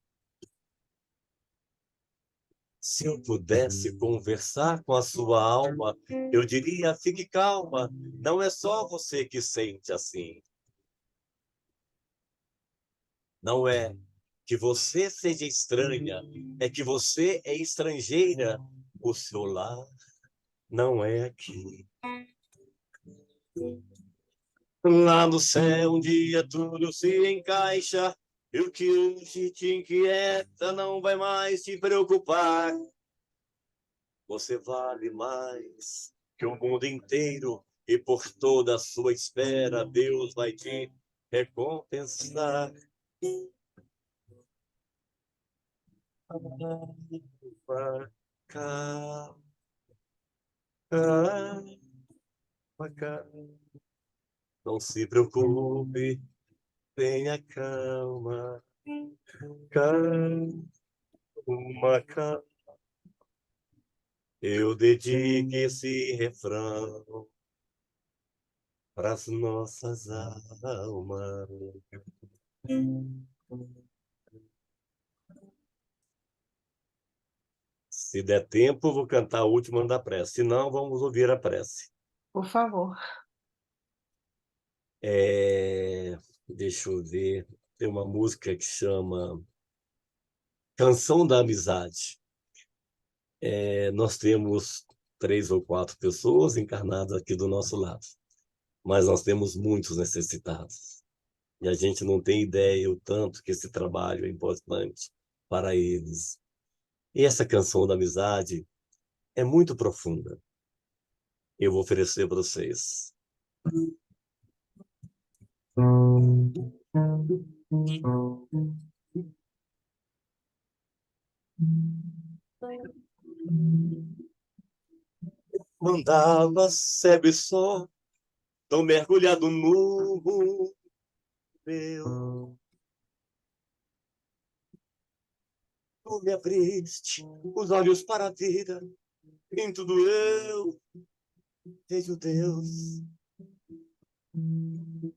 Speaker 1: Se eu pudesse conversar com a sua alma, eu diria, fique calma, não é só você que sente assim. Não é que você seja estranha, é que você é estrangeira. O seu lar não é aqui. Lá no céu um dia tudo se encaixa, e o que hoje te inquieta não vai mais te preocupar. Você vale mais que o mundo inteiro, e por toda a sua espera Deus vai te recompensar. Calma, calma, calma. Não se preocupe, tenha calma, calma, calma. Eu dedico esse refrão para as nossas almas. Se der tempo, vou cantar a última da prece. Se não, vamos ouvir a prece.
Speaker 2: Por favor.
Speaker 1: Deixa eu ver. Tem uma música que chama Canção da Amizade. Nós temos 3 ou 4 pessoas encarnadas aqui do nosso lado, mas nós temos muitos necessitados. E a gente não tem ideia o tanto que esse trabalho é importante para eles. E essa canção da amizade é muito profunda. Eu vou oferecer para vocês. Mandava sebe só, tão mergulhado no meu. Tu me abriste os olhos para a vida, em tudo eu vejo Deus. Um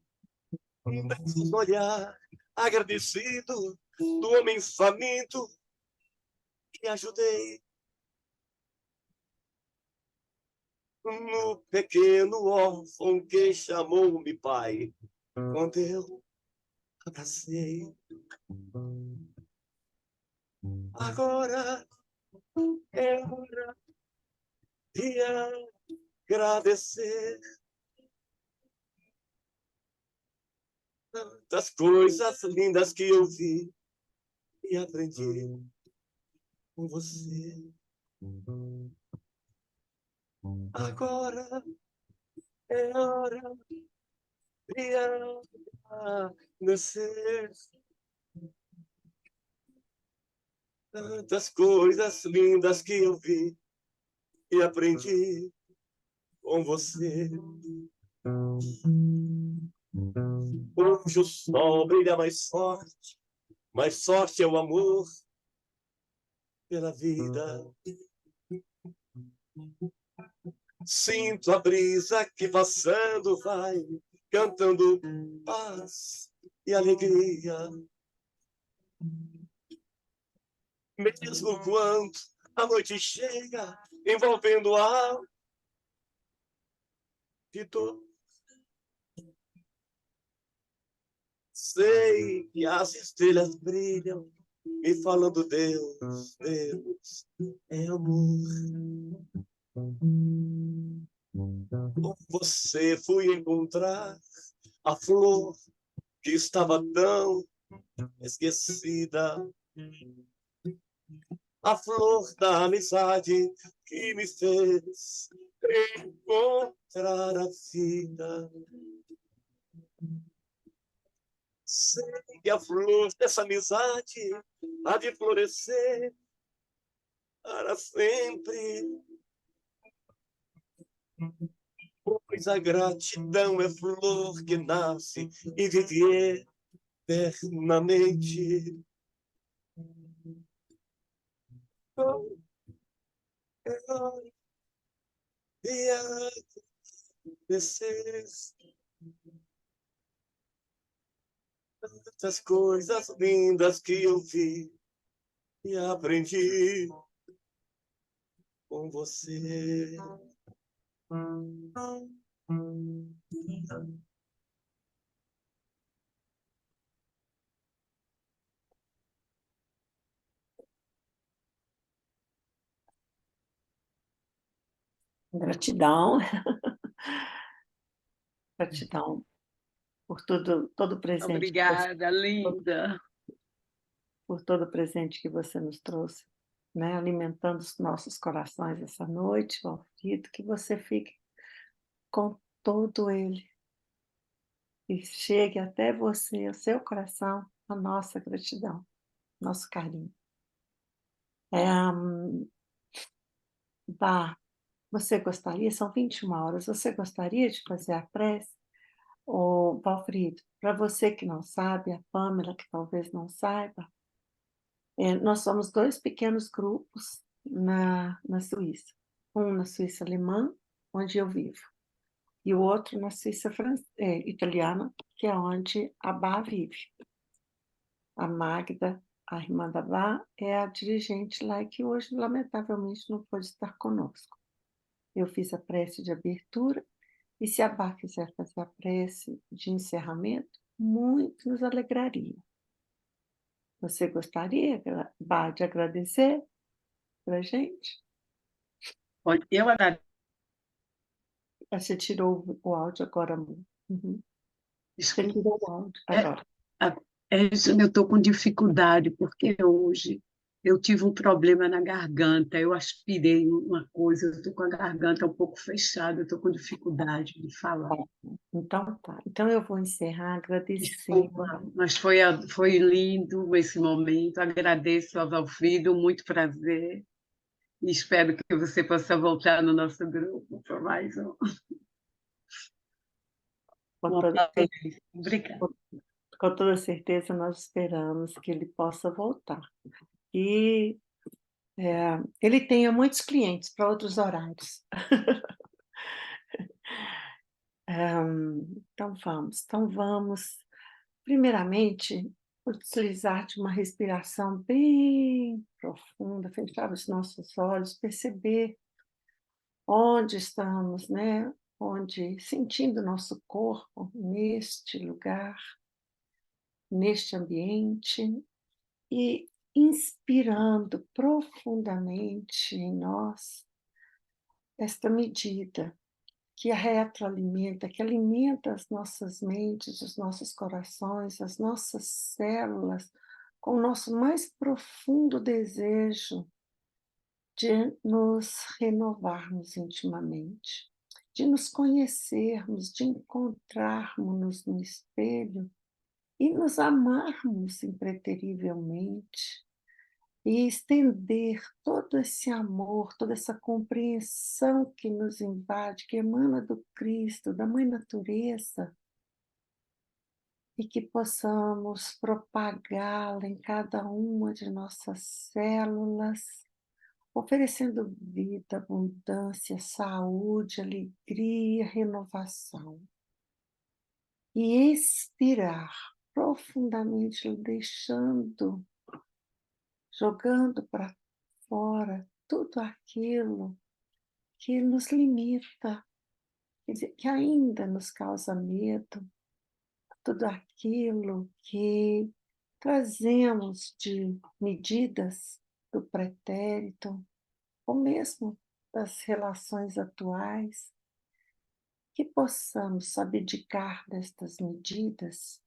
Speaker 1: olhar agradecido do homem faminto que ajudei. No pequeno órfão que chamou-me pai, quando eu abracei. Agora é hora de agradecer tantas coisas lindas que eu vi e aprendi com você. Agora é hora de agradecer tantas coisas lindas que eu vi e aprendi com você. Hoje o sol brilha mais forte é o amor pela vida. Sinto a brisa que passando vai, cantando paz e alegria. Mesmo quando a noite chega, envolvendo a alma de dor. Sei que as estrelas brilham, me falando Deus, Deus é amor. Com você fui encontrar a flor que estava tão esquecida. A flor da amizade que me fez encontrar a vida. Sei que a flor dessa amizade há de florescer para sempre. Pois a gratidão é flor que nasce e vive eternamente. É hora de agradecer tantas coisas lindas que eu vi e aprendi com você.
Speaker 2: Gratidão, gratidão por tudo, todo o presente que você,
Speaker 4: Obrigada, linda.
Speaker 2: por todo o presente que você nos trouxe, né? Alimentando os nossos corações essa noite, Valfrido, que você fique com todo ele e chegue até você, o seu coração, a nossa gratidão, nosso carinho. Bah, você gostaria, são 21 horas, você gostaria de fazer a prece? Ô, Valfrido, para você que não sabe, a Pamela que talvez não saiba, nós somos 2 pequenos grupos na Suíça. Um na Suíça alemã, onde eu vivo, e o outro na Suíça italiana, que é onde a Bá vive. A Magda, a irmã da Bá, é a dirigente lá e que hoje, lamentavelmente, não pôde estar conosco. Eu fiz a prece de abertura, e se a Bá quiser fazer a prece de encerramento, muito nos alegraria. Você gostaria, Bá, de agradecer para a gente?
Speaker 4: Eu agradeço.
Speaker 2: Você tirou o áudio agora, amor. Uhum. Você
Speaker 4: Desculpa.
Speaker 2: tirou o áudio
Speaker 4: É,
Speaker 2: agora.
Speaker 4: é isso, eu estou com dificuldade, porque hoje Eu tive um problema na garganta, eu aspirei uma coisa, eu estou com a garganta um pouco fechada, eu estou com dificuldade de falar.
Speaker 2: Então tá. Então eu vou encerrar agradecendo.
Speaker 4: Desculpa, mas foi lindo esse momento. Agradeço ao Valfrido, muito prazer. E espero que você possa voltar no nosso grupo para mais um.
Speaker 2: Com
Speaker 4: Uma
Speaker 2: toda,
Speaker 4: próxima vez. Obrigada.
Speaker 2: com toda certeza nós esperamos que ele possa voltar. E ele tenha muitos clientes para outros horários. Então vamos, primeiramente, utilizar de uma respiração bem profunda, fechar os nossos olhos, perceber onde estamos, né? Onde, sentindo nosso corpo neste lugar, neste ambiente, e inspirando profundamente em nós esta medida que a retroalimenta, que alimenta as nossas mentes, os nossos corações, as nossas células, com o nosso mais profundo desejo de nos renovarmos intimamente, de nos conhecermos, de encontrarmos-nos no espelho e nos amarmos impreterivelmente, e estender todo esse amor, toda essa compreensão que nos invade, que emana do Cristo, da Mãe Natureza, e que possamos propagá-la em cada uma de nossas células, oferecendo vida, abundância, saúde, alegria, renovação. E expirar profundamente, jogando para fora tudo aquilo que nos limita, quer dizer, que ainda nos causa medo, tudo aquilo que trazemos de medidas do pretérito, ou mesmo das relações atuais, que possamos abdicar destas medidas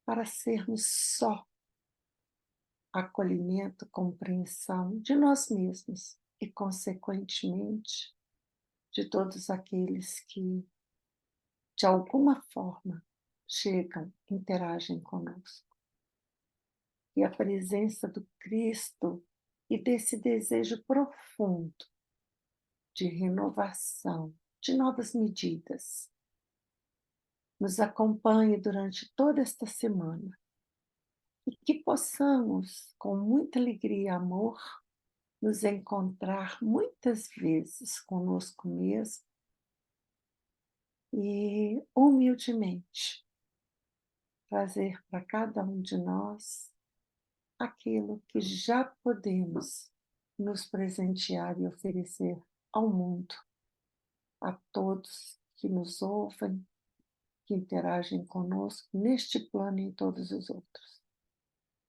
Speaker 2: para sermos só acolhimento, compreensão de nós mesmos e, consequentemente, de todos aqueles que, de alguma forma, chegam, interagem conosco. E a presença do Cristo e desse desejo profundo de renovação, de novas medidas, nos acompanhe durante toda esta semana e que possamos, com muita alegria e amor, nos encontrar muitas vezes conosco mesmo e, humildemente, trazer para cada um de nós aquilo que já podemos nos presentear e oferecer ao mundo, a todos que nos ouvem, que interagem conosco neste plano e em todos os outros.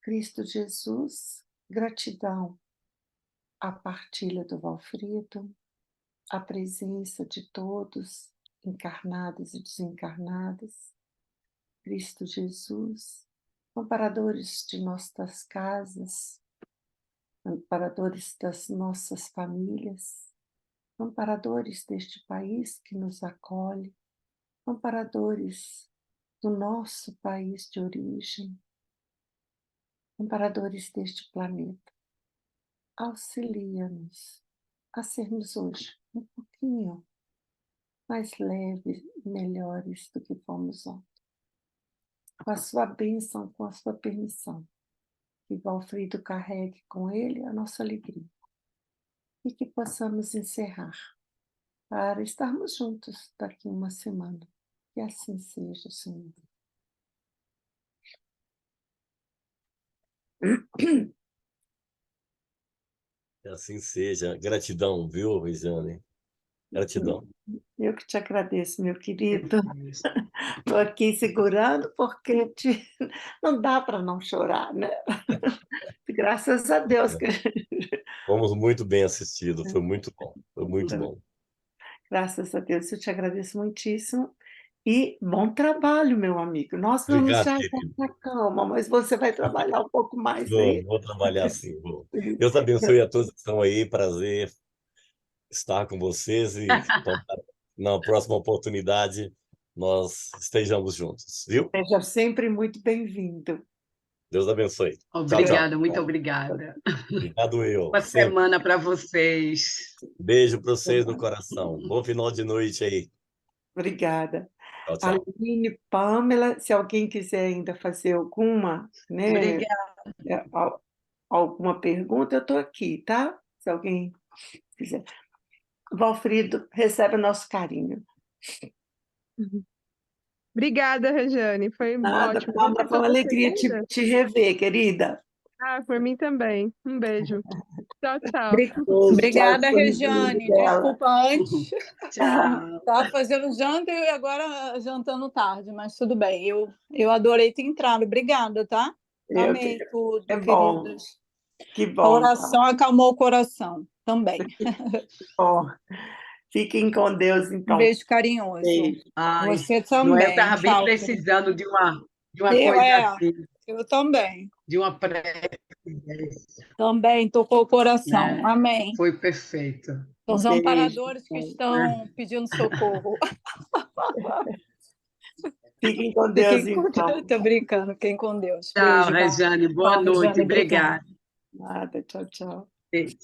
Speaker 2: Cristo Jesus, gratidão à partilha do Valfrido, à presença de todos, encarnados e desencarnados. Cristo Jesus, amparadores de nossas casas, amparadores das nossas famílias, amparadores deste país que nos acolhe, amparadores do nosso país de origem, amparadores deste planeta. Auxilia-nos a sermos hoje um pouquinho mais leves e melhores do que fomos ontem. Com a sua bênção, com a sua permissão, que Valfrido carregue com ele a nossa alegria e que possamos encerrar para estarmos juntos daqui uma semana. Que assim seja, Senhor.
Speaker 1: Que assim seja. Gratidão, viu, Regiane? Gratidão.
Speaker 2: Eu que te agradeço, meu querido. Estou aqui segurando porque não dá para não chorar, né? Graças a Deus que
Speaker 1: Fomos muito bem assistidos, foi muito bom, foi muito bom.
Speaker 2: graças a Deus, eu te agradeço muitíssimo E bom trabalho, meu amigo. Nós vamos
Speaker 1: Obrigado,
Speaker 2: já
Speaker 1: querido.
Speaker 2: na cama, mas você vai trabalhar um pouco mais
Speaker 1: Vou,
Speaker 2: aí.
Speaker 1: vou trabalhar sim, vou. Deus abençoe a todos que estão aí. Prazer estar com vocês e tomara, na próxima oportunidade nós estejamos juntos, viu?
Speaker 2: Seja sempre muito bem-vindo.
Speaker 1: Deus abençoe. Tchau, tchau.
Speaker 4: Obrigada, muito obrigada.
Speaker 1: Obrigado eu,
Speaker 4: Boa
Speaker 1: sempre.
Speaker 4: semana para vocês.
Speaker 1: Beijo para vocês no coração. Bom final de noite aí.
Speaker 2: Obrigada.
Speaker 1: Tchau, tchau.
Speaker 2: Aline, Pamela, se alguém quiser ainda fazer alguma, né,
Speaker 4: Obrigada.
Speaker 2: alguma pergunta, eu estou aqui, tá? Se alguém quiser. Valfrido, recebe o nosso carinho.
Speaker 3: Obrigada, Rejane. Foi
Speaker 2: Nada,
Speaker 3: ótimo.
Speaker 2: Pamela, foi uma alegria
Speaker 3: Ainda?
Speaker 2: te rever, querida.
Speaker 3: Ah, por mim também. Um beijo. Tchau, tchau.
Speaker 2: Beijo, tchau,
Speaker 5: Obrigada, Rejane.
Speaker 2: dela.
Speaker 5: Desculpa antes.
Speaker 4: Tchau.
Speaker 5: Estava fazendo janta e agora jantando tarde, mas tudo bem. Eu adorei ter entrado. Obrigada, tá?
Speaker 2: Eu
Speaker 5: Amei
Speaker 2: que-
Speaker 5: tudo,
Speaker 2: É bom,
Speaker 5: queridas.
Speaker 2: que
Speaker 5: A
Speaker 2: bom.
Speaker 5: oração acalmou o coração também.
Speaker 2: Bom, fiquem com Deus,
Speaker 5: Um
Speaker 2: então.
Speaker 5: beijo carinhoso.
Speaker 2: Beijo.
Speaker 4: Ai,
Speaker 5: Você
Speaker 4: Noel
Speaker 5: também.
Speaker 4: estava bem
Speaker 5: Tchau,
Speaker 4: precisando de uma
Speaker 5: Eu,
Speaker 4: coisa assim,
Speaker 5: eu também.
Speaker 4: de uma prece,
Speaker 5: Também tocou o coração.
Speaker 4: né?
Speaker 5: Amém.
Speaker 4: Foi perfeito.
Speaker 5: Os
Speaker 2: Beijo.
Speaker 5: amparadores que estão pedindo socorro.
Speaker 2: Fiquem com Deus,
Speaker 5: Fiquem com
Speaker 2: então.
Speaker 5: Deus. Tô brincando. Fiquem com Deus.
Speaker 4: Tchau,
Speaker 5: Beijo,
Speaker 4: Rejane. Boa
Speaker 5: Tchau,
Speaker 4: noite.
Speaker 5: Rejane, obrigada.
Speaker 4: Obrigada.
Speaker 2: Nada, tchau, tchau.
Speaker 4: Beijo.